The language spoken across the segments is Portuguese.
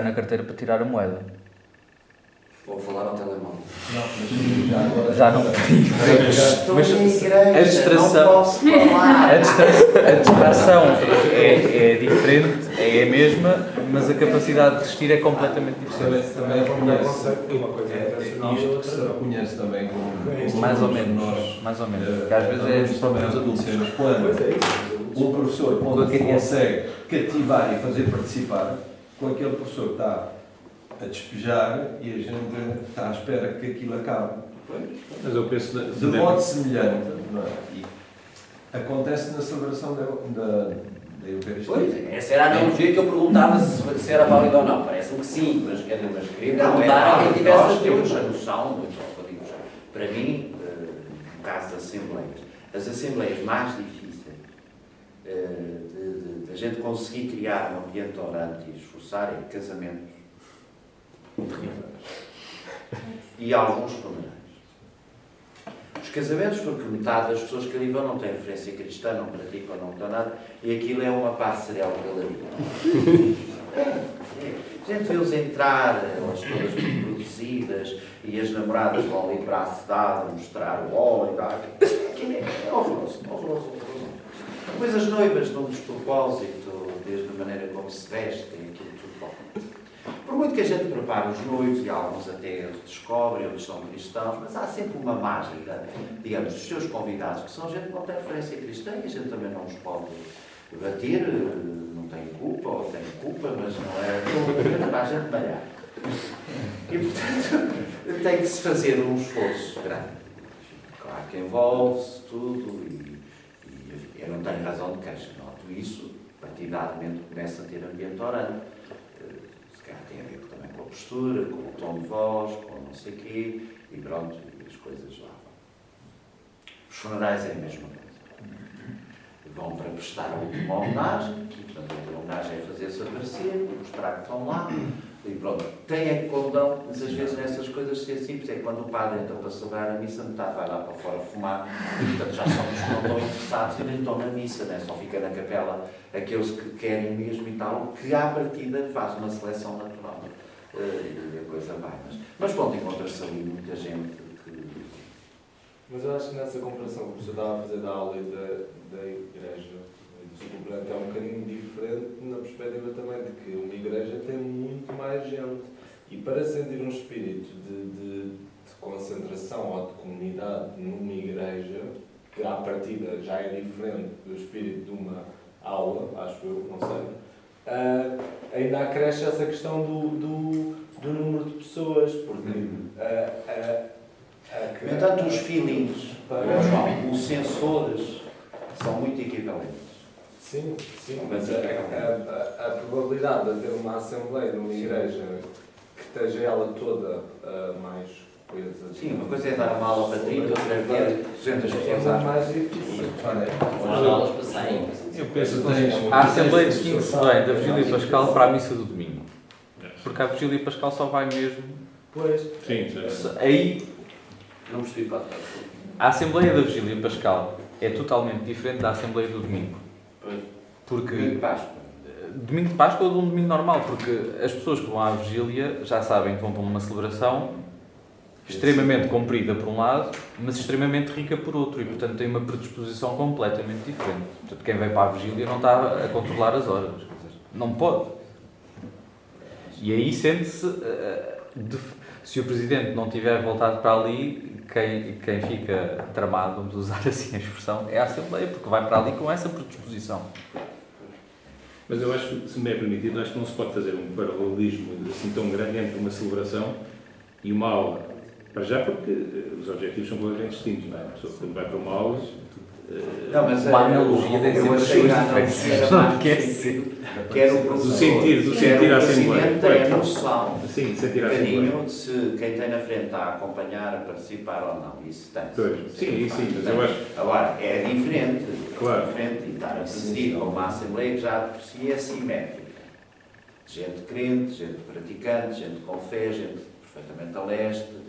na carteira para tirar a moeda. Ou falar ao telemóvel. Não, Já não. Mas a distração, não posso falar. a distração é diferente, é a mesma, mas a capacidade de resistir é completamente diferente. também uma coisa é intencional e outra não. Reconhece também como Mais ou menos, mais ou menos. Porque às vezes é também os adultos. Quando o professor consegue cativar e fazer participar, com aquele professor que está a despejar e a gente está à espera que aquilo acabe. Mas eu penso De modo semelhante, não é? E acontece na celebração da Eucaristia. Pois, essa era a analogia que eu perguntava se era válido ou não. Parece-me que sim, mas queria perguntar a quem tivesse a noção. Para mim, no caso das assembleias, as assembleias mais difíceis de a gente conseguir criar um ambiente orante e esforçar é casamentos e alguns funerais. Os casamentos, porque metade das pessoas que ali vão não têm referência cristã, não praticam, não estão nada, e aquilo é uma passarela pela vida. A gente vê-os entrar, elas todas produzidas, e as namoradas vão ali para a cidade mostrar o óleo, é horroroso, horroroso. Depois as noivas dão um despropósito, desde a maneira como se vestem, aquilo tudo bom. Por muito que a gente prepare os noivos, e alguns até descobrem, outros são cristãos, mas há sempre uma mágica, digamos, dos seus convidados, que são gente que não tem referência cristã, e a gente também não os pode bater, não tem culpa, ou tem culpa, mas não é para a gente malhar. E, portanto, tem que se fazer um esforço grande. Claro que envolve-se tudo, e eu não tenho razão de queixa, noto isso, partidariamente começa a ter ambiente orante. Se calhar tem a ver também com a postura, com o tom de voz, com não sei o quê, e pronto, e as coisas lá vão. Os funerais é a mesma coisa. Vão para prestar a última homenagem, e portanto a última homenagem é fazer-se aparecer, mostrar que estão lá, e pronto. Tem é que condão, mas às vezes nessas coisas ser simples, é quando o padre entra para celebrar a missa, metade vai lá para fora fumar, e portanto já são os que não estão interessados e nem estão na missa, né? Só fica na capela aqueles que querem mesmo e tal, que à partida faz uma seleção natural. E a coisa vai. Mas pronto, encontra-se ali muita gente que... Mas eu acho que nessa comparação que o professor estava a fazer da aula e da igreja e do suplente é um bocadinho diferente na perspectiva também de que uma igreja tem muito mais gente e para sentir um espírito de concentração ou de comunidade numa igreja, que à partida já é diferente do espírito de uma aula, acho eu, não sei, ainda acresce essa questão do número de pessoas, porque no entanto, os feelings, os sensores, são muito equivalentes. Sim, mas a probabilidade de haver uma assembleia numa igreja que esteja ela toda mais coisas... Sim, uma coisa é dar uma aula para 30, outra é ter 200 pessoas. É mais difícil. As aulas para sair. Eu penso A Assembleia de 15 se vem da Vigília Pascal para a missa do domingo. Porque a Vigília Pascal só vai mesmo. Pois. Sim, aí. Não percebi para trás. A Assembleia da Vigília Pascal é totalmente diferente da Assembleia do domingo. Porque. Domingo de Páscoa. Domingo de Páscoa ou de um domingo normal, porque as pessoas que vão à Vigília já sabem que vão para uma celebração extremamente comprida por um lado, mas extremamente rica por outro, e portanto tem uma predisposição completamente diferente. Portanto, quem vai para a Vigília não está a controlar as horas, não pode. E aí sente-se, se o Presidente não tiver voltado para ali, quem fica tramado, vamos usar assim a expressão, é a Assembleia, porque vai para ali com essa predisposição. mas eu acho que, se me é permitido, acho que não se pode fazer um paralelismo assim tão grande entre uma celebração e uma aula. Para já porque os objetivos são completamente distintos, não é? A pessoa quando vai para uma aula... Não, mas uma analogia tem sempre as suas diferenças. Não esquece. Quer o professor, do sentir a Assembleia. tem a noção. Sim, sentir a Assembleia. Se quem tem na frente está a acompanhar, a participar ou não. Isso tem. Sim, mas eu acho... Agora, é diferente. Claro. É diferente. E estar a presidir com uma Assembleia que já por si é simétrica. Gente crente, gente praticante, gente com fé, gente perfeitamente a leste.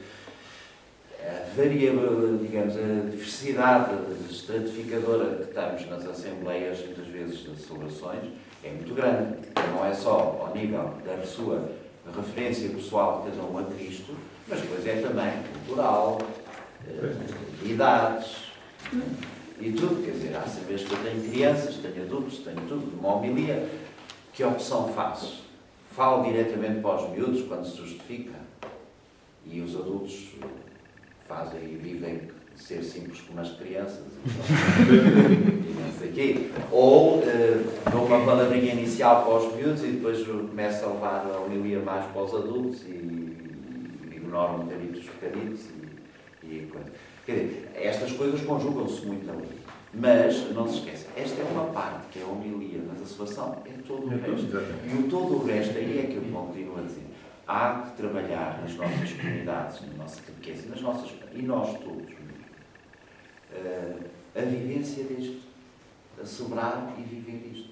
A variável, digamos, a diversidade estratificadora que temos nas assembleias, muitas vezes das celebrações, é muito grande. Não é só ao nível da sua referência pessoal de cada um a Cristo, mas depois é também cultural, de idades e tudo. Quer dizer, há vezes que eu tenho crianças, tenho adultos, tenho tudo. Uma homilia, que opção faço? Falo diretamente para os miúdos quando se justifica, e os adultos fazem e vivem ser simples como as crianças. E não sei quê. Ou dou uma palavrinha inicial para os miúdos e depois começo a levar a homilia mais para os adultos e ignoro um bocadinho os bocaditos. Quer dizer, estas coisas conjugam-se muito ali. Mas, não se esqueça, esta é uma parte que é a homilia, mas a salvação é todo o resto. E o todo o resto aí é que eu continuo a dizer. Há que trabalhar nas nossas comunidades, na nossa catequese, e nós todos, a vivência disto, a celebrar e viver isto.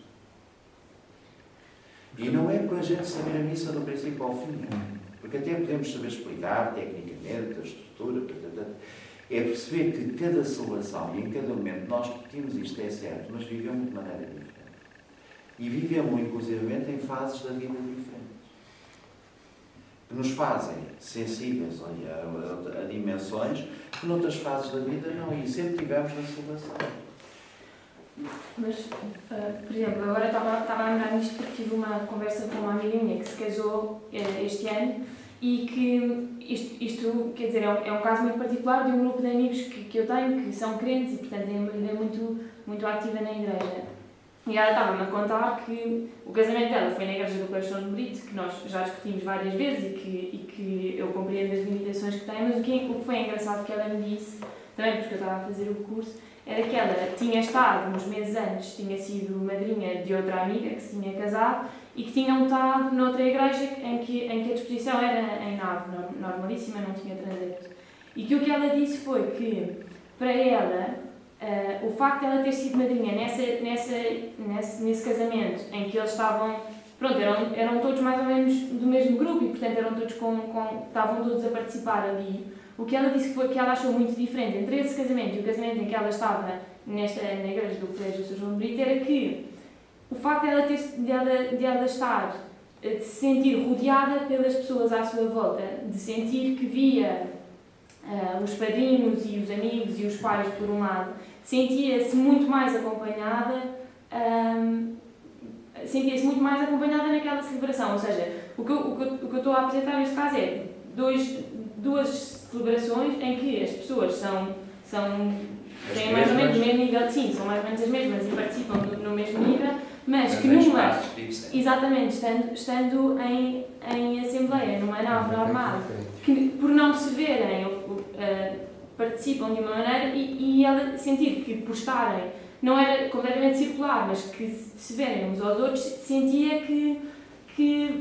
E não é por a gente saber a missa do princípio ao fim, porque até podemos saber explicar tecnicamente a estrutura, é perceber que cada celebração e em cada momento nós repetimos isto, é certo, mas vivemos de maneira diferente. E vivemos, inclusivamente, em fases da vida diferentes. Que nos fazem sensíveis a dimensões que noutras fases da vida não, e sempre tivemos na celebração. Mas, por exemplo, agora estava a lembrar nisto porque tive uma conversa com uma amiga minha que se casou este ano e que isto quer dizer, é um caso muito particular de um grupo de amigos que eu tenho que são crentes e, portanto, têm uma vida muito ativa na igreja. E ela estava-me a contar que o casamento dela foi na Igreja do Coração de Brito, que nós já discutimos várias vezes e que eu compreendo as limitações que tem, mas o que foi engraçado que ela me disse, também porque eu estava a fazer o curso, era que ela tinha estado, uns meses antes, tinha sido madrinha de outra amiga que se tinha casado e que tinham estado noutra igreja em que a disposição era em nave, normalíssima, não tinha transepto. E que o que ela disse foi que, para ela, o facto de ela ter sido madrinha nesse casamento, em que eles estavam, pronto, eram todos mais ou menos do mesmo grupo e, portanto, eram todos estavam todos a participar ali. O que ela disse foi que ela achou muito diferente entre esse casamento e o casamento em que ela estava na igreja do Colégio São João de Brito era que o facto de ela estar, de se sentir rodeada pelas pessoas à sua volta, de sentir que via os padrinhos e os amigos e os pais por um lado, sentia-se muito mais acompanhada, naquela celebração. Ou seja, o que eu estou a apresentar neste caso é duas celebrações em que as pessoas têm mais ou menos o mesmo nível, sim, são mais ou menos as mesmas e participam no mesmo nível, mas que numa, exatamente, estando em assembleia, numa nave normal, que por não se verem, participam de uma maneira e ela sentir que por estarem, não era completamente circular, mas que se verem uns aos outros, sentia que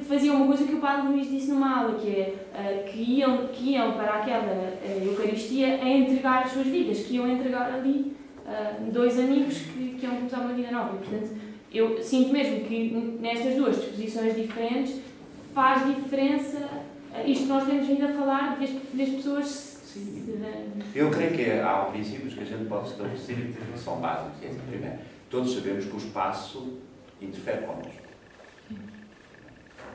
faziam uma coisa que o Padre Luís disse numa aula, que é que iam para aquela Eucaristia a entregar as suas vidas, que iam entregar ali dois amigos que iam começar uma vida nova. E, portanto, eu sinto mesmo que nestas duas disposições diferentes faz diferença isto que nós temos vindo a falar das pessoas. Sim. Eu creio que há princípios que a gente pode estabelecer e que são básicos. Primeiro, todos sabemos que o espaço interfere connosco. O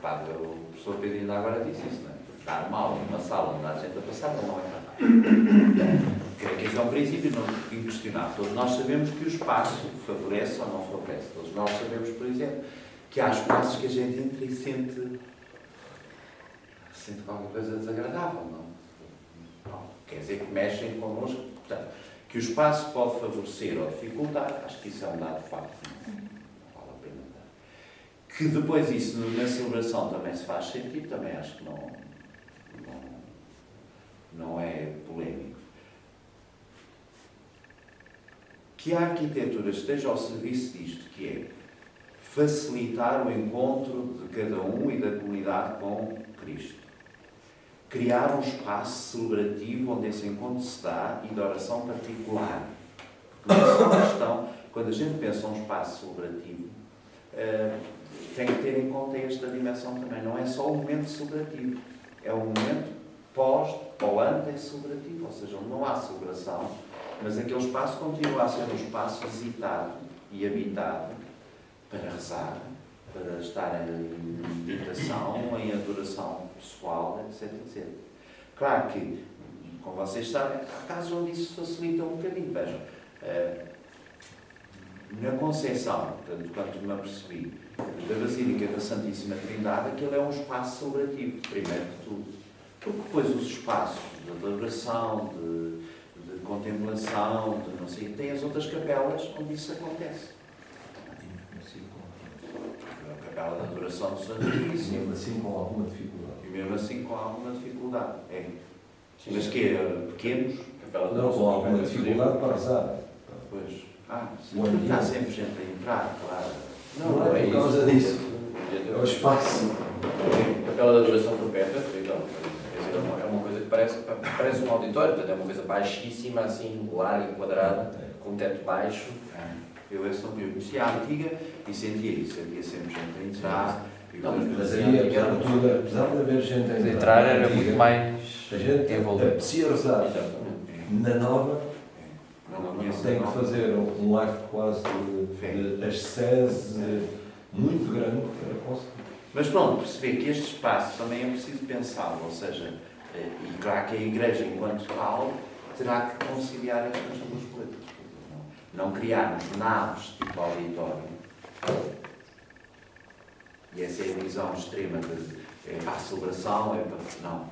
professor Pedro ainda agora disse isso, não é? Dar mal numa sala onde há gente a passar não é verdade. Creio que esse é um princípio inquestionável. Todos nós sabemos que o espaço favorece ou não favorece. Todos nós sabemos, por exemplo, que há espaços que a gente entra e sente qualquer coisa desagradável, não? Quer dizer que mexem connosco. Portanto, que o espaço pode favorecer ou dificultar, acho que isso é um dado facto. Não vale a pena dar. Que depois isso na celebração também se faz sentido, também acho que não é polémico. Que a arquitetura esteja ao serviço disto, que é facilitar o encontro de cada um e da comunidade com Cristo. Criar um espaço celebrativo onde esse encontro se dá e de oração particular. Porque não é só uma questão, quando a gente pensa num espaço celebrativo, tem que ter em conta esta dimensão também. Não é só o momento celebrativo, é o momento pós ou antes celebrativo, ou seja, onde não há celebração, mas aquele espaço continua a ser um espaço visitado e habitado para rezar, para estar em meditação, em adoração pessoal, etc, etc. Claro que, como vocês sabem, há casos onde isso facilita um bocadinho. Vejam, na Conceição, tanto quanto me apercebi, da Basílica da Santíssima Trindade, aquilo é um espaço celebrativo, primeiro de tudo. Porque depois os espaços de adoração, de contemplação, de não sei, tem as outras capelas onde isso acontece. A capela da adoração do Santíssimo. Mesmo assim com alguma dificuldade. E mesmo assim com alguma dificuldade. Mas que é pequenos? Não, com alguma dificuldade para usar. Pois. Porque está sempre gente a entrar, claro. Não é por causa disso. É o espaço. A capela da adoração perpétua, então, é uma coisa que parece um auditório, portanto é uma coisa baixíssima, assim, larga, quadrada, com teto baixo. Eu conhecia a antiga e sentia isso, havia sempre gente a entrar. Mas aí, apesar de tudo, apesar de haver gente a entrar, era muito mais a gente envolvente. apetecia rezar. Na nova, tem que fazer um acto quase de ascese muito grande para conseguir. Mas pronto, perceber que este espaço também é preciso pensá-lo, ou seja, e claro que a Igreja, enquanto tal, terá que conciliar estas duas coisas. Não criarmos naves tipo auditório. E essa é a visão extrema de para a celebração, não.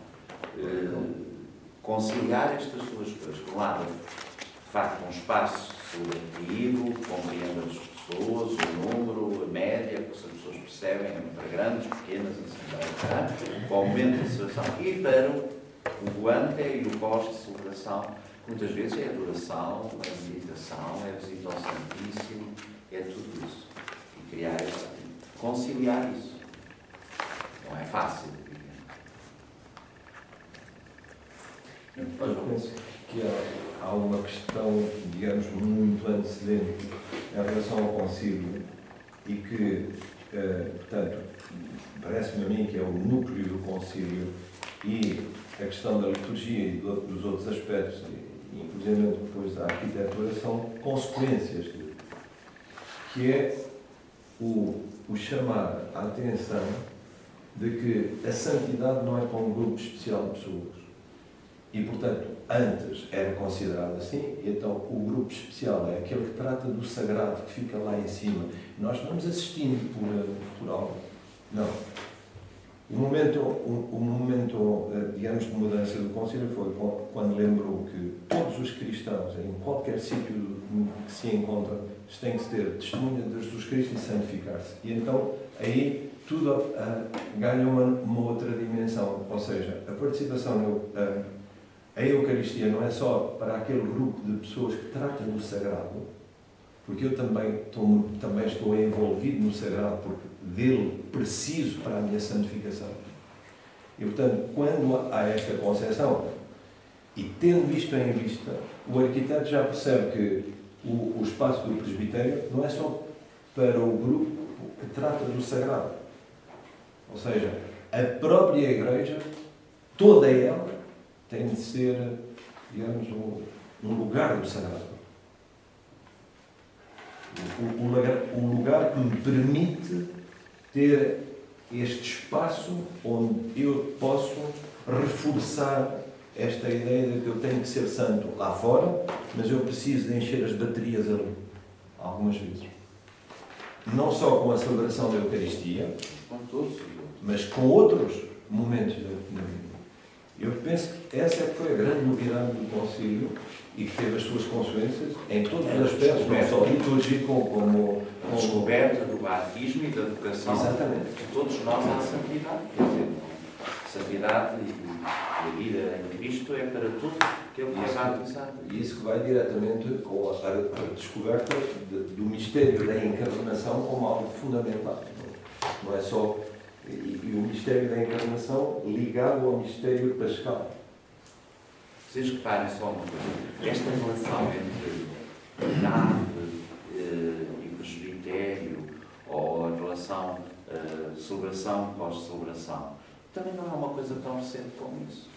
Conciliar estas duas coisas. Por um lado, de facto, um espaço celebrativo, compreende as pessoas, o número, a média, porque se as pessoas percebem, é para grandes, pequenas, assim, para o momento de celebração. E para o ante e o pós de celebração, muitas vezes é adoração, é meditação, é visita ao Santíssimo, é tudo isso. E criar, conciliar isso. Não é fácil. Eu penso que há uma questão, digamos, muito antecedente em relação ao concílio e que, portanto, parece-me a mim que é o núcleo do concílio e a questão da liturgia e dos outros aspectos, inclusive depois da arquitetura, são consequências disso, que é o chamar a atenção de que a santidade não é para um grupo especial de pessoas. E, portanto, antes era considerado assim, então o grupo especial é aquele que trata do sagrado, que fica lá em cima. Nós vamos assistindo por algo. Não. O momento, digamos, de mudança do concílio foi quando lembrou que todos os cristãos, em qualquer sítio que se encontram, têm que ter testemunha de Jesus Cristo e santificar-se. E então, aí, tudo ganha uma outra dimensão. Ou seja, a participação a Eucaristia não é só para aquele grupo de pessoas que tratam do sagrado, porque eu também estou envolvido no sagrado, porque dele preciso para a minha santificação. E, portanto, quando há esta concepção, e tendo isto em vista, o arquiteto já percebe que o espaço do presbitério não é só para o grupo que trata do sagrado. Ou seja, a própria Igreja, toda ela, tem de ser, digamos, um lugar do sagrado. Um lugar que me permite ter este espaço onde eu posso reforçar esta ideia de que eu tenho que ser santo lá fora, mas eu preciso de encher as baterias ali, algumas vezes. Não só com a celebração da Eucaristia, mas com outros momentos da vida. Eu penso que essa é que foi a grande novidade do concílio e que teve as suas consequências em todos os aspectos, não só litúrgico como a descoberta do batismo e da vocação. Exatamente. De todos nós à santidade. Quer dizer, santidade e a vida em Cristo é para tudo que ele quer realizar. E isso que vai diretamente com a descoberta do mistério da encarnação como algo fundamental. Não é só... E o mistério da encarnação ligado ao mistério pascal. Vocês reparem só uma coisa. Esta relação entre nave e presbitério, ou a relação celebração pós-celebração, também não é uma coisa tão recente como isso.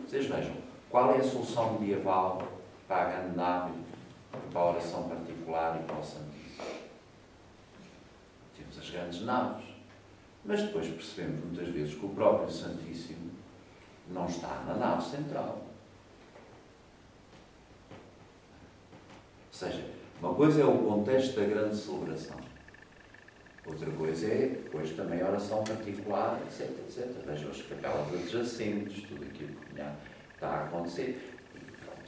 Vocês vejam, qual é a solução medieval para a grande nave, para a oração particular e para o Santíssimo? temos as grandes naves, mas depois percebemos muitas vezes que o próprio Santíssimo não está na nave central. Ou seja, uma coisa é o contexto da grande celebração. Outra coisa é, depois, também a oração particular, etc, etc. Vejam as capelas adjacentes, tudo aquilo que está a acontecer.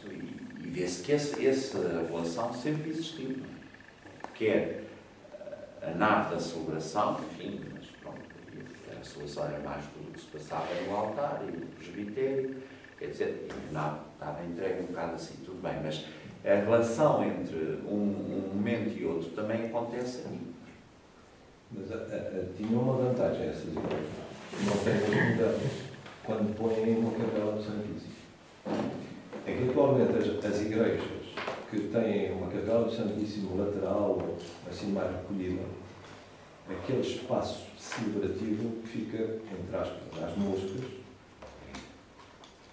E vê-se que essa relação sempre existiu. Quer a nave da celebração, enfim, mas pronto, a celebração era mais tudo o que se passava no altar e no presbitério, etc. E a nave estava entregue um bocado assim, tudo bem, mas a relação entre um momento e outro também acontece ali. Mas tinha uma vantagem essas igrejas. Não têm as mudanças quando põem uma capela do Santíssimo. É que atualmente as igrejas que têm uma capela do Santíssimo lateral, assim mais recolhida, aquele espaço celebrativo que fica, entre aspas, às moscas,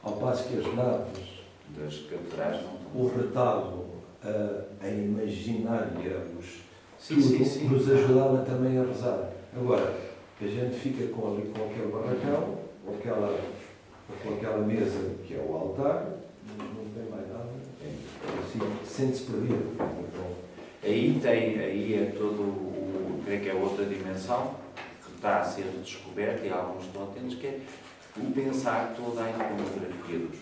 ao passo que as naves Das catedrais não estão. o retábulo, a imaginária, Sim, tudo sim, sim. nos ajudava também a rezar. Agora, a gente fica com aquele barracão, com aquela mesa que é o altar, não tem mais nada, assim, sente-se perdido. Então, Aí é todo creio que é outra dimensão que está a ser descoberta e alguns estão atentos, que é o pensar toda a iconografia dos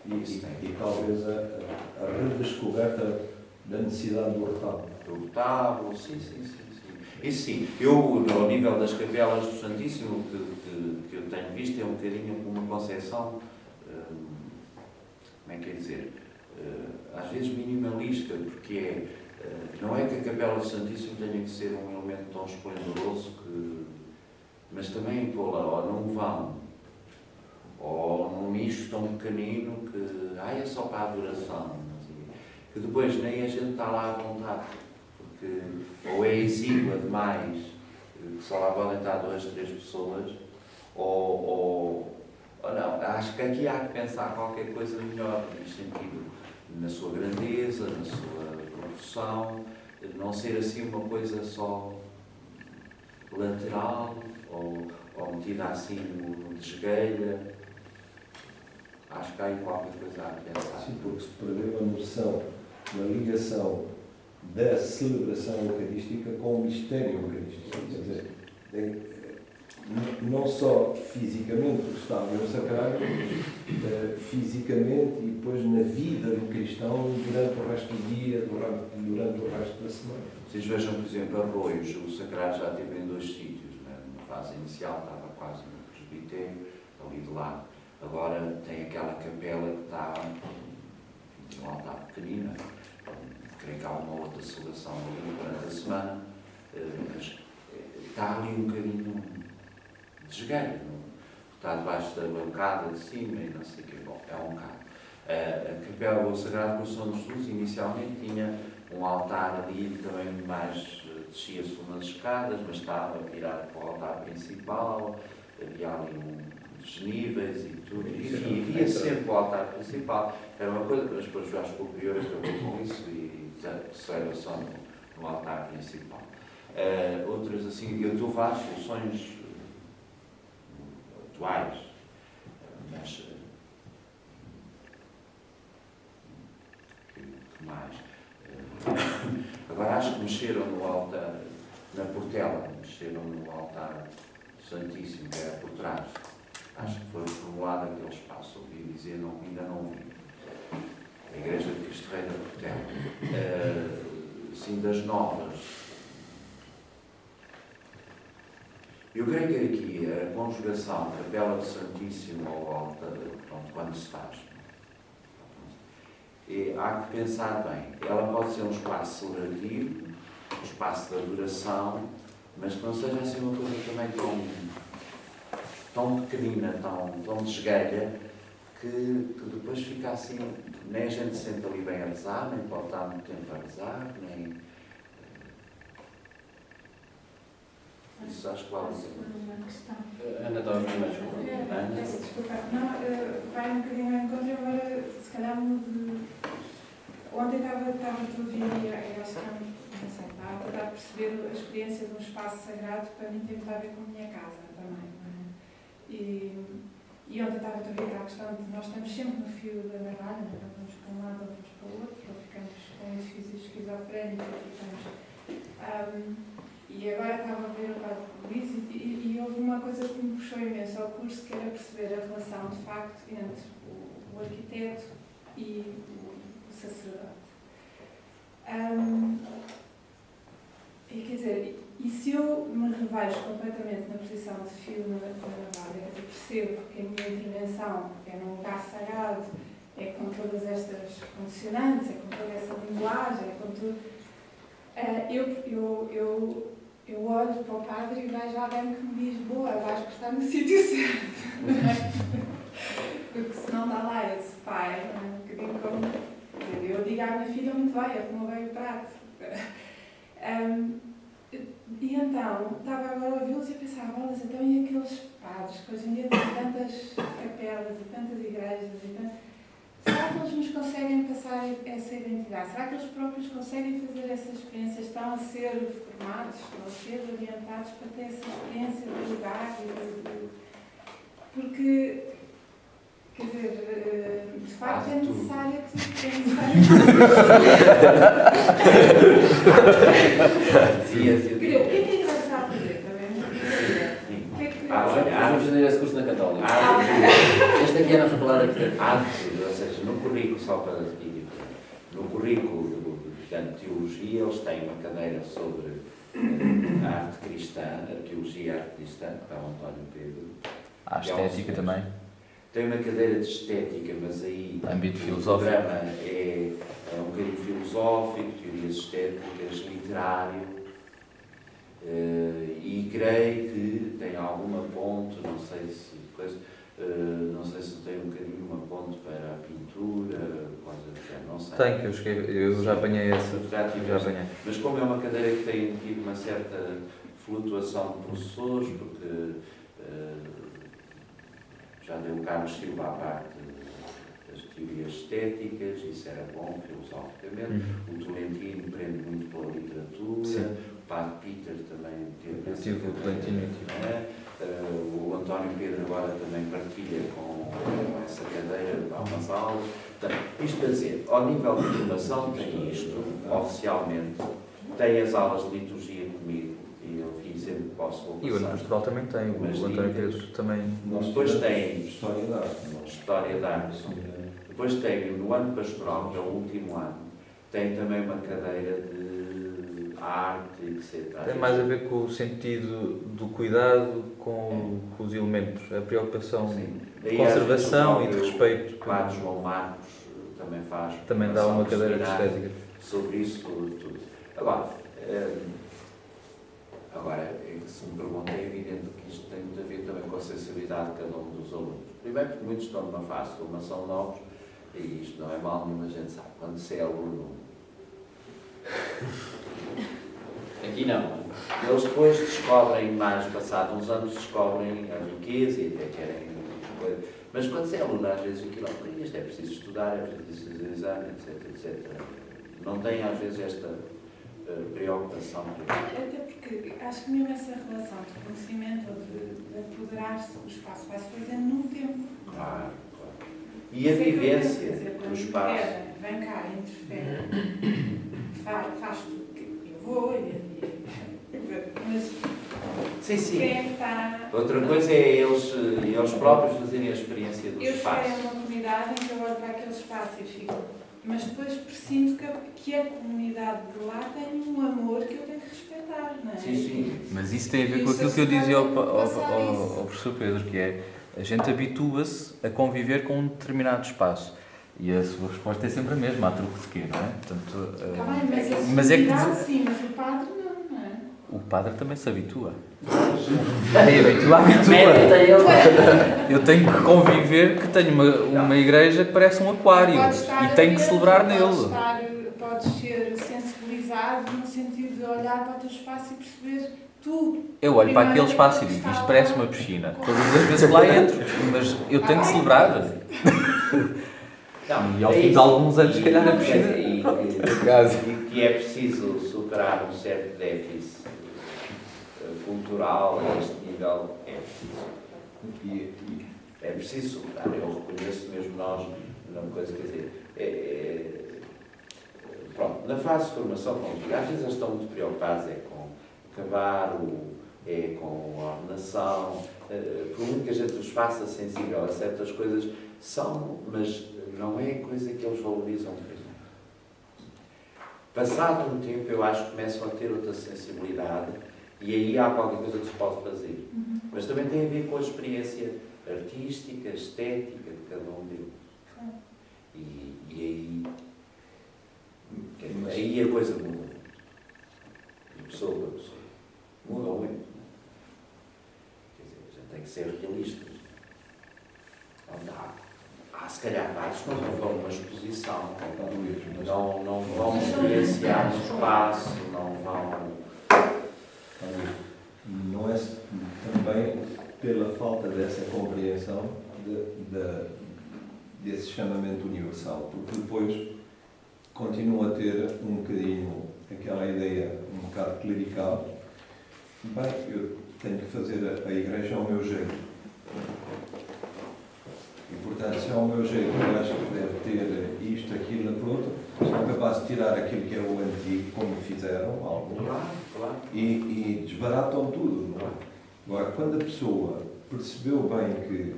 e talvez a redescoberta da necessidade do retábulo. do retábulo, sim. Isso sim. Eu, ao nível das capelas do Santíssimo, que eu tenho visto, é um bocadinho uma concepção, como é que é dizer, às vezes minimalista, porque não é que a capela do Santíssimo tenha que ser um elemento tão esplendoroso, mas também pô-la ou num vão, ou num nicho tão pequenino que é só para a adoração, que depois nem a gente está lá à vontade, porque ou é exígua demais, que só lá podem estar 2, 3 pessoas, ou não. Acho que aqui há que pensar qualquer coisa melhor, no sentido, na sua grandeza, na sua proporção, não ser assim uma coisa só lateral, ou metida assim no desgueira. Acho que há aí qualquer coisa a pensar. Sim, porque se perdeu a noção da ligação da celebração eucarística com o mistério eucarístico. Quer dizer, não só fisicamente, porque está no sacrário, fisicamente e depois na vida do cristão durante o resto do dia, durante o resto da semana. Vocês vejam, por exemplo, Arroios, o sacrário já esteve em 2 sítios. Na fase inicial estava quase no presbitério, ali de lado. Agora tem aquela capela que está um altar pequenina. Creio que há uma outra celebração ali durante a semana, mas está ali um bocadinho desgalho. Está debaixo da bancada de cima e não sei o que. Bom, é um bocado. A capela do Sagrado Coração de Jesus inicialmente tinha um altar ali também mais descia-se umas escadas, mas estava virado para o altar principal, havia ali uns níveis e tudo, e via sempre o altar principal. Era uma coisa, mas depois acho que o prior acabou com isso e fizeram só no altar principal. Outras assim, eu dou várias soluções atuais, mas que mais? Agora acho que mexeram no altar, na Portela, mexeram no altar Santíssimo, que era por trás. Acho que foi formulado aquele espaço, ouvi dizer, ainda não vi. A Igreja de Cristo Rei da Portela. Sim, das novas. Eu creio que aqui a conjugação Capela do Santíssimo ao altar, pronto, quando se faz, há que pensar bem. Ela pode ser um espaço celebrativo, um espaço de adoração, mas que não seja assim uma coisa também tão pequenina, tão desgalha, que depois fica assim, nem a gente se sente ali bem a rezar, nem pode estar muito tempo a rezar, nem... Isso acho que vale a pena. Ana, estava bem mais desculpa. Ana? Desculpa, não, vai um bocadinho ao encontro, agora se calhar mudo. Ontem estava a ouvir e acho que não sei, estava a tentar perceber a experiência de um espaço sagrado, para mim tem muito a ver com a minha casa também, não é? E ontem estava a ver a questão de nós estamos sempre no fio da navalha, não vamos para um lado ou vamos para o outro, ou ficamos com edifícios esquizofrénicos, e agora estava a ver o Padre Luís e houve uma coisa que me puxou imenso ao curso, que era perceber a relação, de facto, entre o arquiteto e o sacerdote. E quer dizer, e se eu me revejo completamente na posição de fio na navalha, quer dizer, percebo que a minha intervenção é num lugar sagrado, é com todas estas condicionantes, é com toda essa linguagem, é com tudo. Eu olho para o padre e vejo alguém que me diz: boa, vais estar no sítio certo. Porque se não está lá esse pai, um bocadinho como. Eu digo à minha filha: muito bem, arrumou bem o prato. E então, estava agora a ouvi-los e a pensar: bolas, então e aqueles padres que hoje em dia têm tantas capelas e tantas igrejas será que eles nos conseguem passar essa identidade? Será que eles próprios conseguem fazer essa experiência? Estão a ser formados, estão a ser orientados para ter essa experiência de lugar? Porque, quer dizer, de facto é necessário que... O que é que a Igreja está a fazer? Vamos fazer esse curso na Católica. Esta aqui é a nossa palavra aqui. Ou seja, no currículo, só para dizer, no currículo de teologia, eles têm uma cadeira sobre a arte cristã, arqueologia e arte cristã, que é o António Pedro. A estética também. Tem uma cadeira de estética, mas aí âmbito o filosófico. programa é um bocadinho filosófico, teorias estéticas, literário, e creio que tem alguma ponte, não sei se tem um bocadinho uma ponte para a pintura, coisa do género, não sei. Tem, que eu já apanhei essa. Já apanhei. Mas como é uma cadeira que tem tido uma certa flutuação de professores, porque já deu o Carlos Silva à parte das teorias estéticas, isso era bom filosoficamente. O Tolentino prende muito pela literatura. Sim. O Padre Peter também teve essa cadeira. O António Pedro agora também partilha com essa cadeira, há umas aulas. Portanto, isto para dizer, ao nível de formação tem isto, oficialmente, tem as aulas de liturgia comigo, e eu aqui sempre posso voltar. E o ano pastoral também tem, o António Pedro também. Depois tem História da Arte. História da Arte. Depois tem, no ano pastoral, que é o último ano, tem também uma cadeira de arte, etc. Tem mais a ver com o sentido do cuidado com os elementos, a preocupação de conservação e de respeito. O Padre João Marcos também faz. Também dá uma cadeira de estética. Sobre isso tudo. Agora, se me perguntam, é evidente que isto tem muito a ver também com a sensibilidade de cada um dos alunos. Primeiro, porque muitos estão numa fase de formação novos, e isto não é mal nenhuma, a gente sabe. Quando se é aluno. Aqui não. Eles depois descobrem, mais passados uns anos, descobrem a riqueza e até querem coisa. Mas quando se é aluno, às vezes aquilo isto é preciso estudar, é preciso fazer exame, etc. Não tem às vezes esta preocupação. Até porque acho que mesmo essa relação de conhecimento ou de apoderar-se do espaço vai-se fazendo num tempo. Claro. E a vivência do espaço. Vem cá, interfere, faz tudo que eu vou, mas sim. Quem é que está... Outra coisa é eles próprios fazerem a experiência do espaço. Eu cheguei a uma comunidade em que eu olho para aquele espaço e fico... Mas depois presinto que a comunidade de lá tem um amor que eu tenho que respeitar, não é? Sim. Mas isso tem a ver com aquilo que eu dizia ao professor Pedro, que é a gente habitua-se a conviver com um determinado espaço. E a sua resposta é sempre a mesma, há truque de quê, não é? Portanto, mas é que... Sim, mas o padre não é? O padre também se habitua. Eu tenho que conviver que tenho uma igreja que parece um aquário e tenho que celebrar nele. Podes ser sensibilizado no sentido de olhar para o teu espaço e perceber tu. Eu olho para aquele espaço e digo, isto parece uma piscina. Todas as vezes que lá entro, mas eu tenho que celebrar. E ao fim de alguns anos, se calhar, na piscina. E que é preciso superar um certo déficit cultural a este nível, é preciso. É preciso superar, eu reconheço mesmo nós, não coisa, quer dizer, pronto, na fase de formação, às vezes eles estão muito preocupados com acabar, com a ordenação, por muito que a gente os faça sensível a certas coisas, mas não é coisa que eles valorizam mesmo. Passado um tempo, eu acho que começam a ter outra sensibilidade e aí há qualquer coisa que se pode fazer. Mas também tem a ver com a experiência artística, estética de cada um deles. E aí a coisa muda muito. De pessoa para pessoa. Muda muito. Quer dizer, a gente tem que ser realistas. Há se calhar vários que não vão numa exposição, não vão experienciar no espaço, não vão. Não é também pela falta dessa compreensão desse chamamento universal, porque depois continua a ter um bocadinho aquela ideia um bocado clerical. Bem, eu tenho que fazer a igreja ao meu jeito. E, portanto, se é ao meu jeito, eu acho que deve ter isto, aquilo, aquilo outro, são capazes de tirar aquilo que é o antigo, como fizeram alguns, e desbaratam tudo. Não é? Agora, quando a pessoa percebeu bem que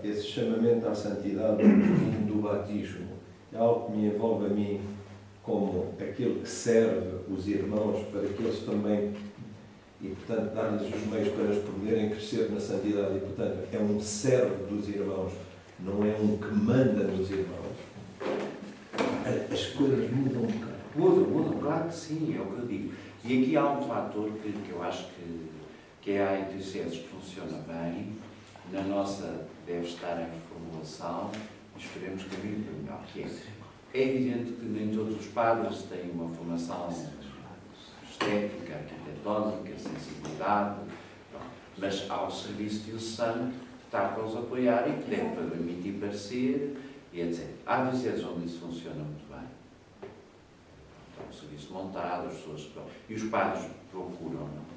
esse chamamento à santidade do batismo é algo que me envolve a mim como aquele que serve os irmãos para que eles também, e portanto dar-lhes os meios para eles poderem crescer na santidade, e portanto é um servo dos irmãos, não é um que manda nos irmãos, as coisas mudam um bocado. Mudam, claro que sim, é o que eu digo. E aqui há um fator que eu acho que é a diocese que funciona bem, na nossa deve estar em formulação, e esperemos que a vir para melhor, que é evidente que nem todos os padres têm uma formação estética, arquitetónica, sensibilidade, mas há o serviço diocesano que está para os apoiar e que deve emitir parecer, e etc. Há dioceses onde isso funciona muito bem. Então, o serviço montado, as pessoas e os padres procuram, não?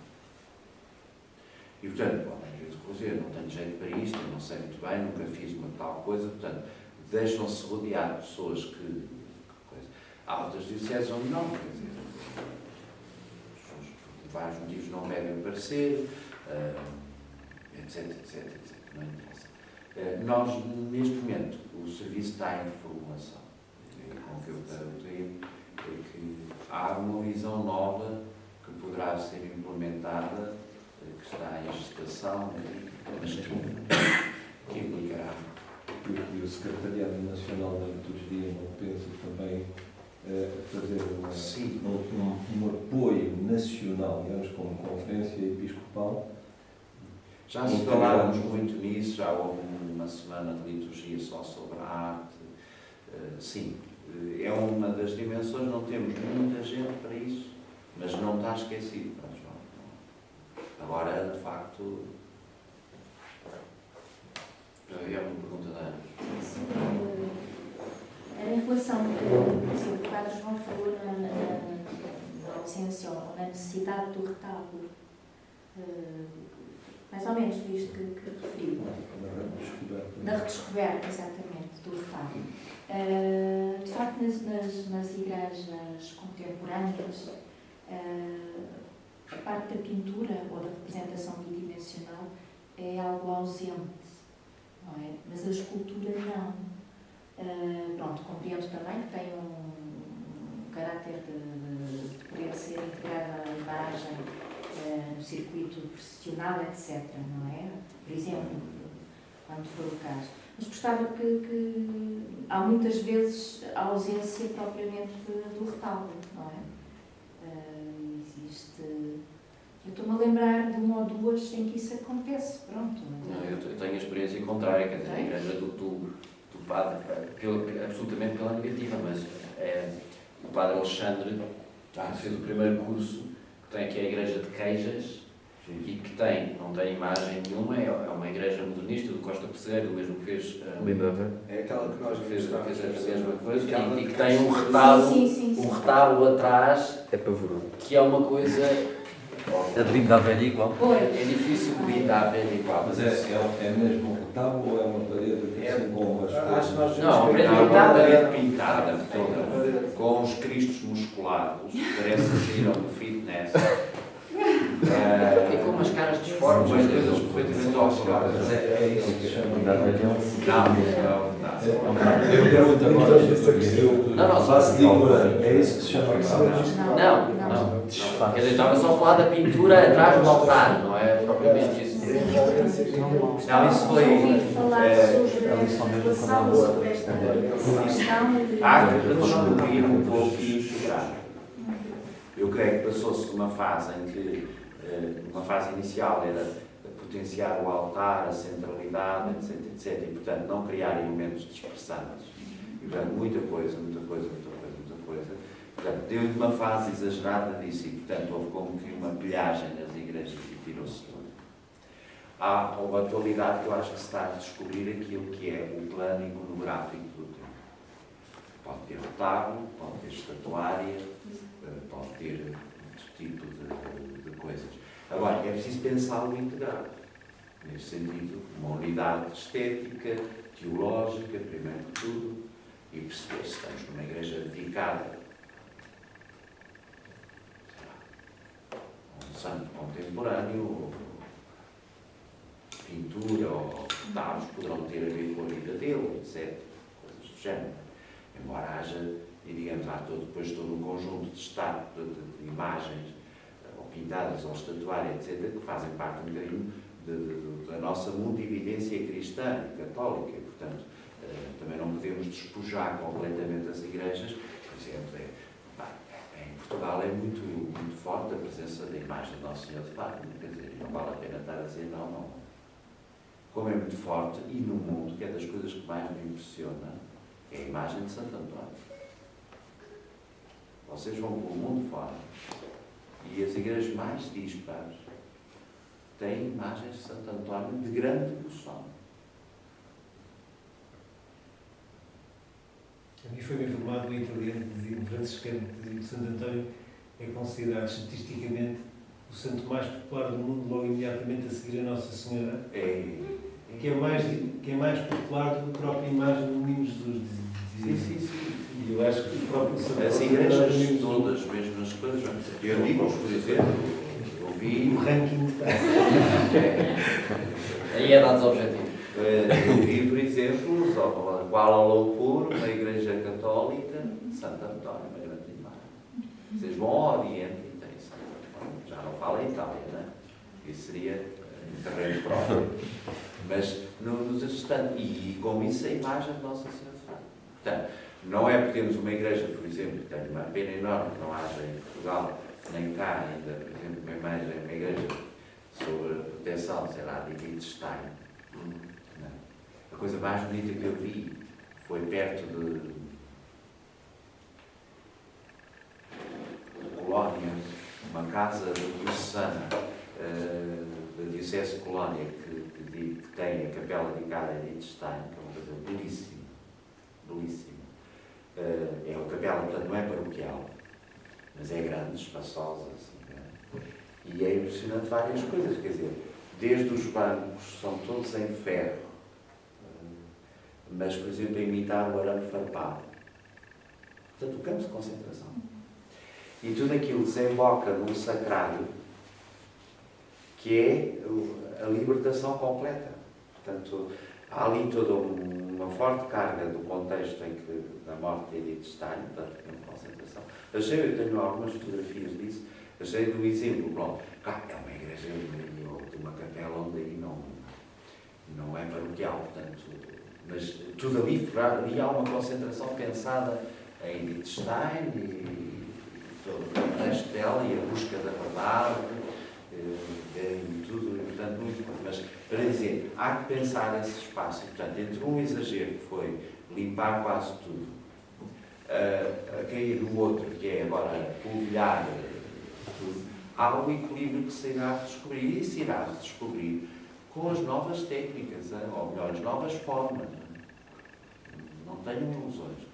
E, portanto, bom, às vezes eu não tenho jeito para isto, eu não sei muito bem, nunca fiz uma tal coisa, portanto, deixam-se rodear de pessoas que coisa. Há outras dioceses onde não, quer dizer, por vários motivos não devem aparecer, etc, não interessa. Nós, neste momento, o serviço está em formulação. Com o que eu perguntei é que há uma visão nova que poderá ser implementada, que está em gestação, mas que implicará. E o Secretariado Nacional da Liturgia não pensa também fazer um apoio nacional, digamos, como Conferência Episcopal? Já se falávamos muito nisso, já houve uma semana de liturgia só sobre a arte. Sim, é uma das dimensões, não temos muita gente para isso, mas não está esquecido. Agora, de facto, havia uma pergunta da Ana. Em relação, por exemplo, o Padre João falou na ausência ou na necessidade do retábulo, mais ou menos isto que referiu. Da redescoberta, exatamente, do retábulo. De facto, nas igrejas contemporâneas, a parte da pintura ou da representação bidimensional é algo ausente, não é? Mas a escultura não. Pronto, compreendo também que tem um caráter de poder ser integrada à imagem no circuito processional, etc., não é? Por exemplo, quando for o caso. Mas gostava que há muitas vezes a ausência propriamente do retábulo, não é? Eu estou-me a lembrar de uma ou duas em que isso acontece, pronto. Não, eu tenho a experiência contrária, quer dizer, a igreja do padre, absolutamente pela negativa, mas o padre Alexandre fez o primeiro curso, que tem aqui a igreja de Queijas, e que não tem imagem nenhuma, é uma igreja modernista do Costa Pesseiro, o mesmo que fez Linda a ver. É aquela que nós fez a vimos. mesma coisa, e que tem um retábulo atrás, É pavoroso. que é uma coisa... A de Linda a Velha igual. É difícil de Linda a Velha igual. Mas é mesmo um retábulo ou é uma parede assim com umas Acho que nós Não, a parede Uma pintada. parede pintada toda, com os cristos musculados, parece que viram do fitness. E com umas caras disformes, Umas as coisas coisas perfeitamente Mas osciladas. é isso que chama Linda a Velha é um... Não. Eu pergunto agora, eu Não, faço de ignorante, é isso que se chama Não. Quer dizer, estava só a falar da pintura atrás do altar, não é propriamente isso. Não, isso foi. Há que descobrir um pouco e integrar. Eu creio que passou-se de uma fase em que, uma fase inicial, era potenciar o altar, a centralidade, etc. E, portanto, não criar elementos dispersados. E, portanto, muita coisa. Portanto, deu uma fase exagerada disso e, portanto, houve como que uma pilhagem nas igrejas e tirou-se tudo. Há uma atualidade que eu acho que se está a descobrir aquilo que é o plano iconográfico do templo. Pode ter retábulo, pode ter estatuária, pode ter outro tipo de coisas. Agora, é preciso pensá-lo integrado. Neste sentido, uma unidade estética, teológica, primeiro de tudo, e perceber se estamos numa igreja dedicada a um santo contemporâneo, pintura ou retalhos poderão ter a ver com a vida dele, etc. Coisas do género. Embora haja, e digamos, há depois todo um conjunto de imagens, ou pintadas, ou estatuárias, etc., que fazem parte um bocadinho da nossa multividência cristã e católica. E, portanto, também não podemos despojar completamente as igrejas. Por exemplo, em Portugal é muito, muito forte a presença da imagem de Nosso Senhor de Fátima. Quer dizer, não vale a pena estar a dizer não. Como é muito forte, e no mundo, que é das coisas que mais me impressiona, é a imagem de Santo António. Vocês vão pelo mundo fora e as igrejas mais dispares têm imagens de Santo António de grande devoção. A mim foi-me informado um italiano franciscano que Santo António é considerado estatisticamente o santo mais popular do mundo, logo imediatamente a seguir a Nossa Senhora, que é mais popular do que a própria imagem do Menino Jesus. Sim. E eu acho que o próprio Santo As igrejas todas, mesmo as coisas. Eu digo, por exemplo, eu vi. O ranking está. Aí é dados objetivos. Eu vi, por exemplo, Kuala Lumpur, uma igreja católica, Santo António, uma grande imagem. Vocês vão ao Oriente e têm Santo António. Já não fala em Itália, não é? Isso seria um terreno próprio. Mas nos restantes, e com isso a imagem de Nossa Senhora de Fátima. Portanto, não é porque temos uma igreja, por exemplo, que tem uma pena enorme que não haja em Portugal, nem cá ainda, por exemplo, uma imagem, uma igreja sobre a proteção, sei lá, de Wittgenstein. A coisa mais bonita que eu vi foi perto de Colónia, uma casa diocesana da Diocese de Colónia que tem a capela dedicada a Wittgenstein, que é uma coisa belíssima. É uma capela, portanto, não é paroquial, mas é grande, espaçosa, assim, né? E é impressionante várias coisas, quer dizer, desde os bancos, são todos em ferro, mas, por exemplo, a imitar o arame farpado. Portanto, o campo de concentração. E tudo aquilo desemboca num sacrário que é a libertação completa. Portanto, há ali toda uma forte carga do contexto da morte de Edith Stein, portanto, o campo de concentração. Eu tenho algumas fotografias disso, achei do exemplo, pronto, claro, é uma igreja ou de uma capela onde aí não é paroquial, portanto, mas tudo ali há uma concentração pensada em Wittgenstein e todo o contexto dela e a busca da verdade e tudo, e, portanto, muito. Mas, para dizer, há que pensar esse espaço. E, portanto, entre um exagero que foi limpar quase tudo, a cair no outro, que é agora polvilhar tudo, há um equilíbrio que se irá descobrir, e se irá descobrir com as novas técnicas, ou melhor, as novas formas. Não tenham ilusões.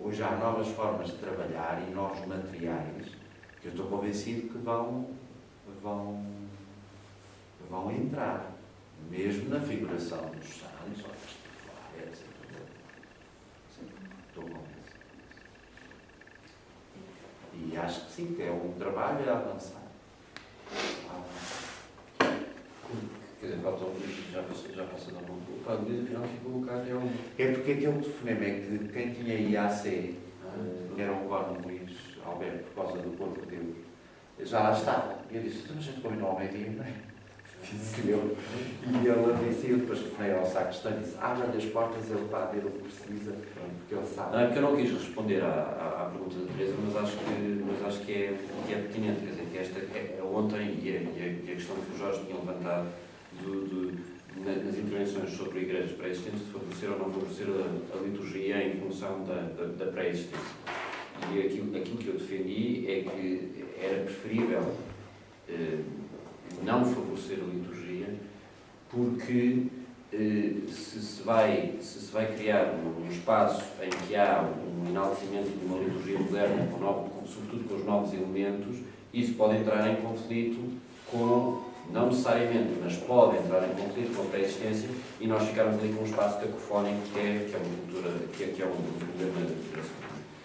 Hoje há novas formas de trabalhar e novos materiais que eu estou convencido que vão entrar, mesmo na figuração dos santos, ou das titulares, estou convencido. E acho que sim, que é um trabalho a avançar. Quer dizer, falta um livro, já passou da mão. O Padre Luís, afinal, ficou um bocado. É porque aquele telefonema é que quem tinha IAC, que era o Cónigo Luís Alberto, por causa do corpo de Deus, já lá estava. E eu disse, então a gente combinou ao meio-dia, não é? Disse eu. E ele disse, eu depois telefonei ao sacristão e disse, abre-lhe as portas, ele vai ver o que precisa, porque ele sabe. Não, é porque eu não quis responder à pergunta da Teresa, mas acho que é pertinente. Quer dizer, que esta é ontem, e a questão que o Jorge tinha levantado nas intervenções sobre igrejas pré-existentes, de favorecer ou não favorecer a liturgia em função da pré-existência. E aquilo que eu defendi é que era preferível não favorecer a liturgia, porque se se vai criar um espaço em que há um enaltecimento de uma liturgia moderna, sobretudo com os novos elementos, isso pode entrar em conflito com, não necessariamente, mas pode entrar em conflito com a pré-existência e nós ficarmos ali com um espaço cacofónico que é uma cultura, que é um problema da cultura.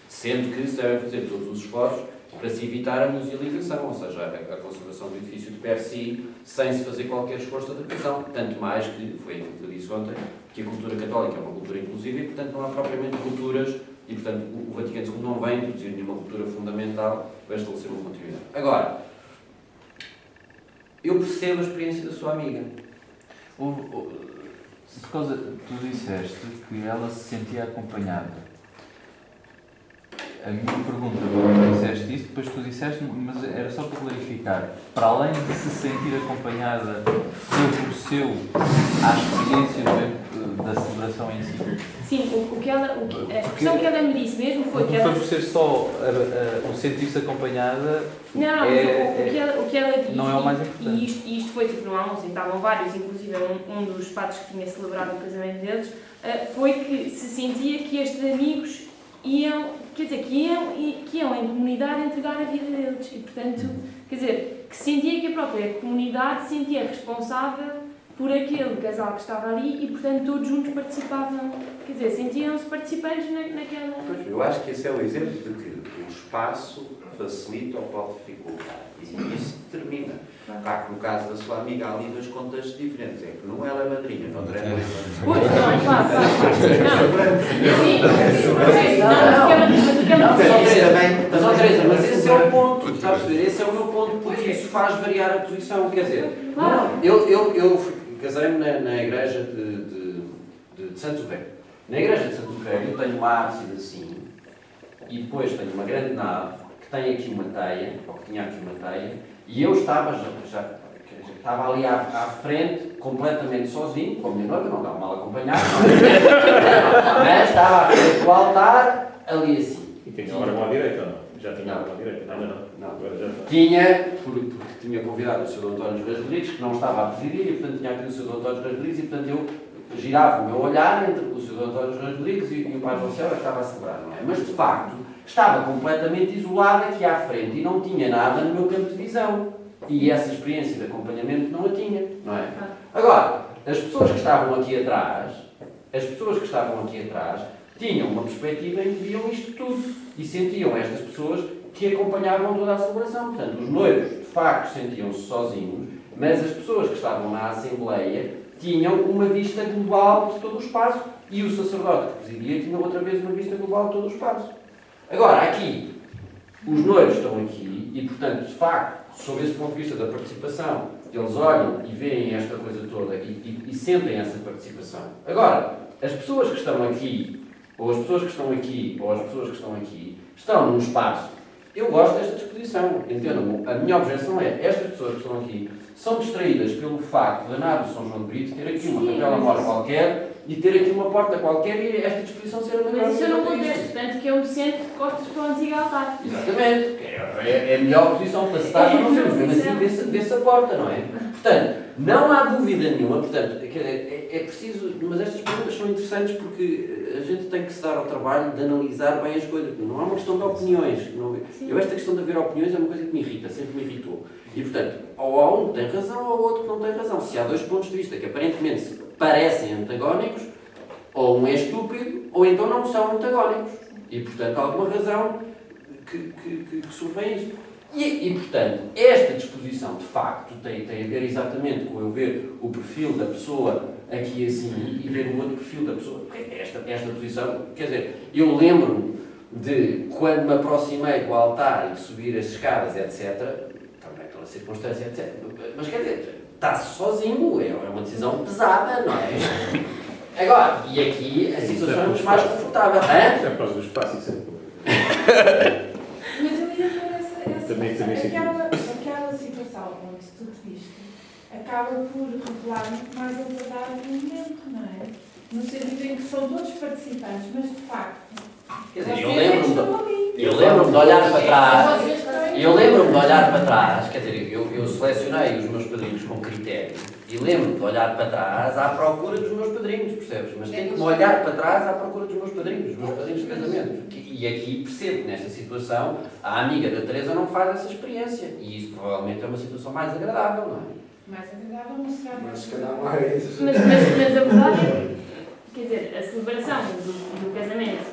Sendo que se devem fazer todos os esforços para se evitar a musealização, ou seja, a conservação do edifício de per si, sem se fazer qualquer esforço de adaptação. Tanto mais que, foi aquilo que eu disse ontem, que a cultura católica é uma cultura inclusiva e, portanto, não há propriamente culturas, e, portanto, o Vaticano II não vem introduzir nenhuma cultura fundamental para estabelecer uma continuidade. Agora, eu percebo a experiência da sua amiga. Por causa, tu disseste que ela se sentia acompanhada. A minha pergunta, quando disseste isso, depois tu disseste, mas era só para clarificar, para além de se sentir acompanhada, favoreceu a experiência da celebração em si? Sim, a expressão que ela me disse mesmo foi que ela... Favorecer só o sentir-se acompanhada Não, o que ela disse, não é o mais importante. E isto foi tipo no almoço, estavam vários, inclusive um dos padres que tinha celebrado o casamento deles, foi que se sentia que estes amigos iam em comunidade entregar a vida deles e, portanto, quer dizer, que sentia que a própria comunidade se sentia responsável por aquele casal que estava ali e, portanto, todos juntos participavam, quer dizer, sentiam-se participantes naquela... Pois, eu acho que esse é o exemplo de que o espaço facilita ou pode dificultar. E isso determina. Claro que no caso da sua amiga há ali dois contextos diferentes. É que num ela é madrinha, no outro é noiva. Pois, não, claro. Não, mas esse é o ponto, está a perceber? Esse é o meu ponto, porque isso faz variar a posição. Quer dizer, eu casei-me na igreja de Santo Velho. Na igreja de Santo Velho eu tenho uma ábside assim, e depois tenho uma grande nave que tem aqui uma teia, ou que tinha aqui uma teia, e eu estava estava ali à frente, completamente sozinho, com a minha noiva, não estava mal acompanhado, mas estava à frente do altar, ali assim. E tinha a órgão à direita, não? Já tinha a órgão à direita? Não. Agora já está. Tinha, porque tinha convidado o Sr. António Reis Rodrigues, que não estava a presidir, e portanto tinha aqui o Sr. António Reis Rodrigues, e portanto eu girava o meu olhar entre o Sr. António Reis Rodrigues e o Pai do Céu, que estava a celebrar, não é? Mas de facto, estava completamente isolado aqui à frente e não tinha nada no meu campo de visão. E essa experiência de acompanhamento não a tinha, não é? Agora, as pessoas que estavam aqui atrás, tinham uma perspectiva em que viam isto tudo e sentiam estas pessoas que acompanhavam toda a celebração. Portanto, os noivos, de facto, sentiam-se sozinhos, mas as pessoas que estavam na Assembleia tinham uma vista global de todo o espaço e o sacerdote que presidia tinha outra vez uma vista global de todo o espaço. Agora, aqui, os noivos estão aqui e, portanto, de facto, sob esse ponto de vista da participação, eles olham e veem esta coisa toda e sentem essa participação. Agora, as pessoas que estão aqui, ou as pessoas que estão aqui, ou as pessoas que estão aqui, estão num espaço. Eu gosto desta disposição, entendam-me. A minha objeção é, estas pessoas que estão aqui são distraídas pelo facto de Ana do São João de Brito ter aqui uma capela mora qualquer e ter aqui uma porta qualquer e esta disposição ser a mas isso eu não contesto, portanto que é um docente de costas para o antigo altar. Exatamente. é a melhor posição para se estar, mas não sei, mesmo assim vê-se a porta, não é? Portanto, não há dúvida nenhuma, portanto, é preciso, mas estas perguntas são interessantes porque a gente tem que se dar ao trabalho de analisar bem as coisas, não há uma questão de opiniões. Esta questão de haver opiniões é uma coisa que me irrita, sempre me irritou. E, portanto, ou há um que tem razão ou há outro que não tem razão. Se há dois pontos de vista que aparentemente parecem antagónicos, ou um é estúpido, ou então não são antagónicos. E, portanto, há alguma razão que survém isso. E, portanto, esta disposição, de facto, tem a ver exatamente com eu ver o perfil da pessoa aqui assim e ver o outro perfil da pessoa. Esta posição, quer dizer, eu lembro-me de quando me aproximei do altar e de subir as escadas, etc., também pela circunstância, etc., mas quer dizer, está-se sozinho, é uma decisão pesada, não é? Agora, e aqui a situação é muito mais confortável. É por causa do espaço e sempre. Mas eu ia ver aquela situação onde tu te viste acaba por revelar muito mais a verdade do momento, não é? No sentido em que são todos participantes, mas de facto. Quer dizer, eu lembro-me de olhar para trás. Quer dizer, eu selecionei os meus padrinhos com critério e lembro-me de olhar para trás à procura dos meus padrinhos, percebes? Mas tenho que olhar para trás à procura dos meus padrinhos de casamento. E aqui percebo que nesta situação a amiga da Teresa não faz essa experiência e isso provavelmente é uma situação mais agradável, não é? Mais agradável mostrar. Mas se calhar mais. Mas a verdade é, quer dizer, a celebração do casamento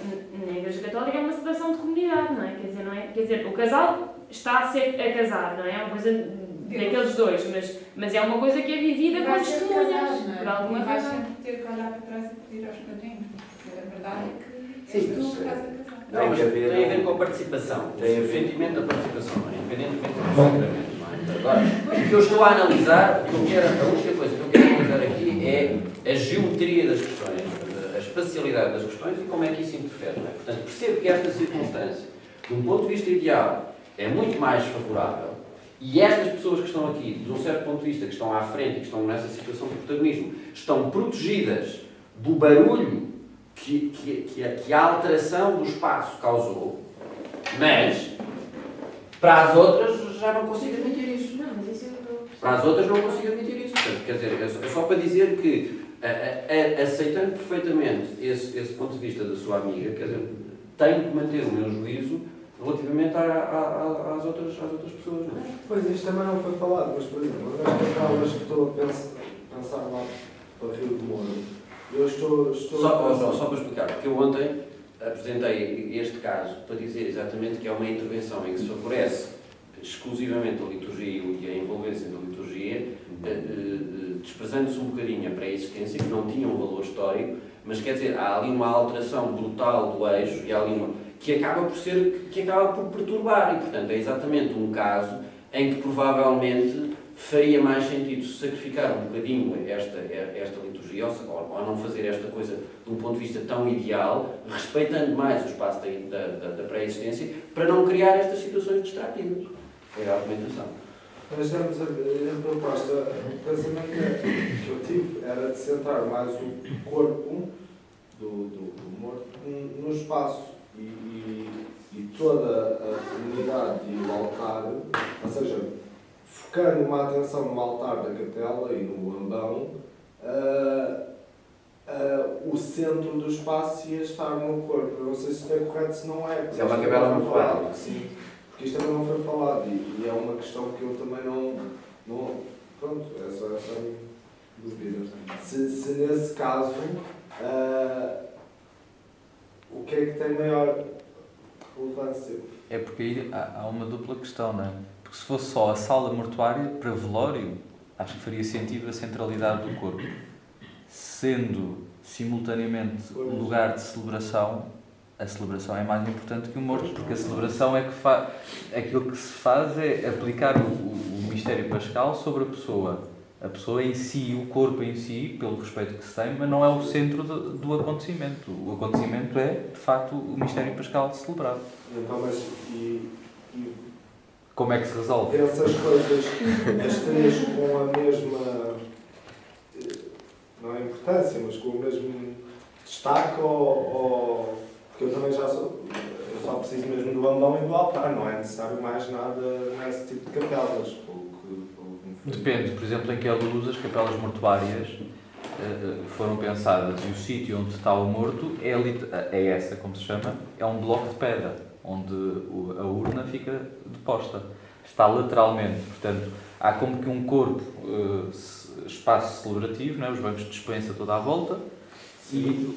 na Igreja Católica é uma celebração de comunidade, não é? Quer dizer, o casal está a casar, não é? É uma coisa daqueles dois, mas é uma coisa que é vivida com testemunhas, por alguma razão. Vai sempre ter que olhar para trás e pedir aos padrinhos, porque a verdade é que sim, tu estás a casar. Não, mas tem a ver com a participação, tem o sentimento da participação, não é? Independentemente do sacramento, não é? Agora, o que eu estou a analisar, a única coisa que eu quero analisar aqui é a geometria das questões, a espacialidade das questões e como é que isso interfere, não é? Portanto, percebo que esta circunstância, de um ponto de vista ideal, é muito mais favorável e estas pessoas que estão aqui, de um certo ponto de vista, que estão à frente e que estão nessa situação de protagonismo, estão protegidas do barulho que a alteração do espaço causou, mas para as outras já não consigo admitir isso. Não, mas isso para as outras não consigo admitir isso. Portanto, quer dizer, é só para dizer que, aceitando perfeitamente esse ponto de vista da sua amiga, quer dizer, tenho que manter o meu juízo relativamente às outras pessoas. Não é? Pois, isto também não foi falado, mas, por exemplo, aquelas que estou a pensar lá para o Rio de Moura, eu estou só para explicar, porque eu ontem apresentei este caso para dizer exatamente que é uma intervenção em que se favorece exclusivamente a liturgia e a envolvência da liturgia, desprezando-se um bocadinho a pré-existência, que não tinha um valor histórico, mas quer dizer, há ali uma alteração brutal do eixo e há ali que acaba por perturbar e, portanto, é exatamente um caso em que provavelmente faria mais sentido sacrificar um bocadinho esta liturgia ou não fazer esta coisa de um ponto de vista tão ideal, respeitando mais o espaço da pré-existência, para não criar estas situações distrativas. É a argumentação. Mas temos a proposta, o pensamento que eu tive era de centrar mais o corpo do morto no espaço e toda a comunidade e o altar, ou seja, focando uma atenção no altar da capela e no ambão, o centro do espaço ia estar no corpo. Eu não sei se isto é correto, se não é. Se é uma capela muito falada. Sim, porque isto também não foi falado e é uma questão que eu também não pronto, é só dúvida. Se nesse caso, o que é que tem maior relevância? É porque aí há uma dupla questão, não é? Porque se fosse só a sala mortuária para velório, acho que faria sentido a centralidade do corpo. Sendo simultaneamente lugar de celebração, a celebração é mais importante que o morto, porque a celebração é que aquilo que se faz é aplicar o mistério pascal sobre a pessoa em si, o corpo em si, pelo respeito que se tem, mas não é o centro do acontecimento. O acontecimento é, de facto, o mistério pascal celebrado. Então, mas como é que se resolve? Essas coisas, as três com a mesma, não é importância, mas com o mesmo destaque, ou porque eu também já sou só preciso mesmo do ambão e do altar, não é necessário mais nada nesse tipo de capelas. Depende, por exemplo, em que luz as capelas mortuárias foram pensadas e o sítio onde está o morto é essa, como se chama, é um bloco de pedra, onde a urna fica deposta. Está lateralmente, portanto, há como que um corpo, espaço celebrativo, né? Os bancos de dispensa toda à volta, e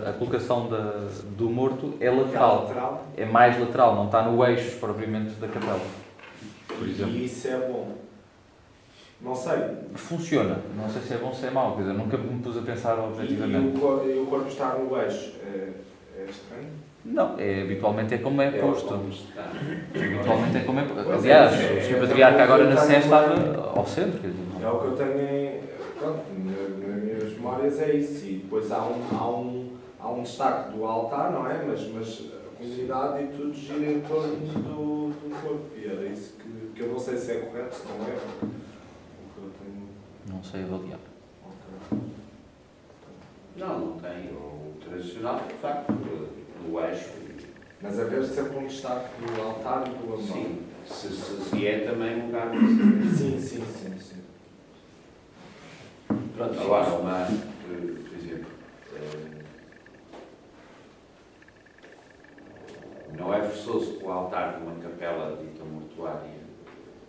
a colocação do morto é lateral. É mais lateral, não está no eixo propriamente da capela, por exemplo. E isso é bom. Não sei. Funciona. Não sei se é bom ou se é mau. Quer dizer, nunca me pus a pensar objetivamente. E o corpo estar no eixo é estranho? Não, habitualmente é como é posto. Habitualmente é como é posto. Aliás, o Sr. Patriarca agora na Sé estava ao centro. Quer dizer, é o que eu tenho nas minhas memórias, é isso. E depois há um destaque do altar, não é? Mas a comunidade e tudo gira em torno do corpo. E era isso que eu não sei se é correto, se não é. Não sei avaliar. Não tem. O tradicional, de facto, do eixo. Mas haver sempre um destaque do altar e do ambão. Sim, se é também um lugar. Sim. Pronto, agora, por exemplo, não é forçoso que o altar de uma capela dita mortuária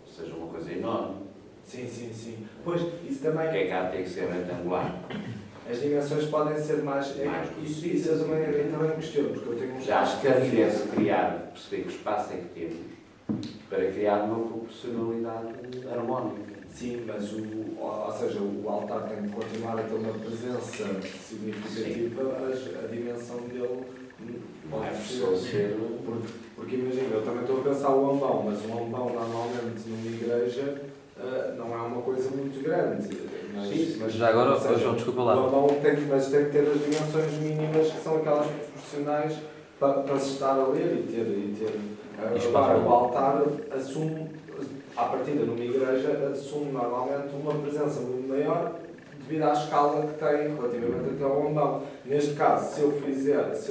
seja uma coisa enorme. Sim. Pois, isso também. Que é que há de ter que ser retangular. As dimensões podem ser mais. Isso eu também questiono, porque eu tenho um já acho que a ideia de perceber que espaço é que temos para criar uma proporcionalidade harmónica. Sim, mas ou seja, o altar tem que continuar a ter uma presença significativa, a dimensão dele não é ser. Porque imagina, eu também estou a pensar o ambão, mas o ambão normalmente numa igreja não é uma coisa muito grande. Mas já agora, João, desculpa lá. O ambão tem que ter as dimensões mínimas que são aquelas proporcionais para se estar a ler e ter. Agora, o altar assume, à partida numa igreja, assume normalmente uma presença muito maior devido à escala que tem relativamente até ao ambão. Neste caso, se eu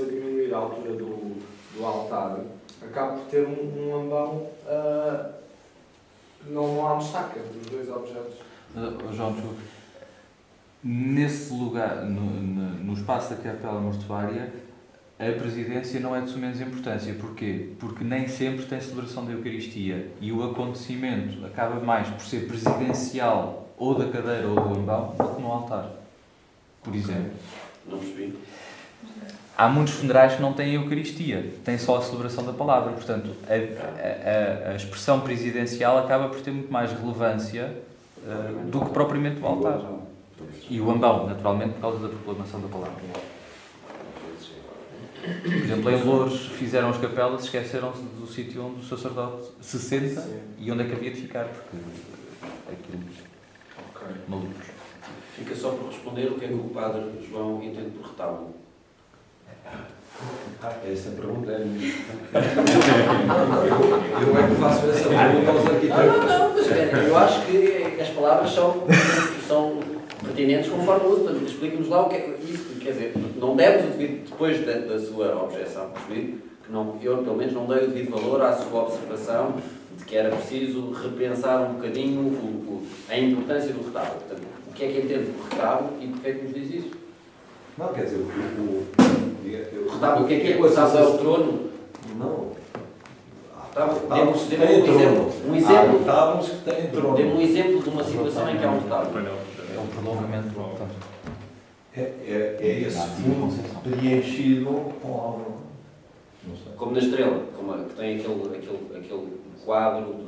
diminuir a altura do altar, acabo por ter um ambão, não há um destaque entre os dois objetos. João, desculpa. Nesse lugar, no espaço da capela mortuária, a presidência não é de sumenos importância. Porquê? Porque nem sempre tem celebração da Eucaristia e o acontecimento acaba mais por ser presidencial ou da cadeira ou do ambão do que no altar, por exemplo. Não percebi. Há muitos funerais que não têm Eucaristia, têm só a celebração da palavra. Portanto, a expressão presidencial acaba por ter muito mais relevância do que propriamente o altar. E o ambão, naturalmente, por causa da proclamação da palavra. Por exemplo, em Loures fizeram as capelas e esqueceram-se do sítio onde o sacerdote se senta e onde é que havia de ficar, porque aquilo malucos. Fica só por responder o que é que o Padre João entende por retábulo. Essa pergunta é minha. Eu é que faço essa pergunta aos arquitetos. Não, mas eu acho que as palavras são pertinentes conforme o uso. Portanto, explique-nos lá o que é isso. Quer dizer, não demos o devido, depois da sua objeção, percebido? Que não, eu, pelo menos, não dei o devido valor à sua observação de que era preciso repensar um bocadinho a importância do retábulo. Portanto, o que é que entende por retábulo e porquê é que nos diz isso? Não, quer dizer, o retábulo, o que é? O retábulo é o trono? Não. Dê-me um exemplo. Retábulos que têm trono. Dê-me um exemplo de uma situação em que há um retábulo. É um prolongamento do altar. É esse fundo preenchido com algo. Como na estrela, que tem aquele quadro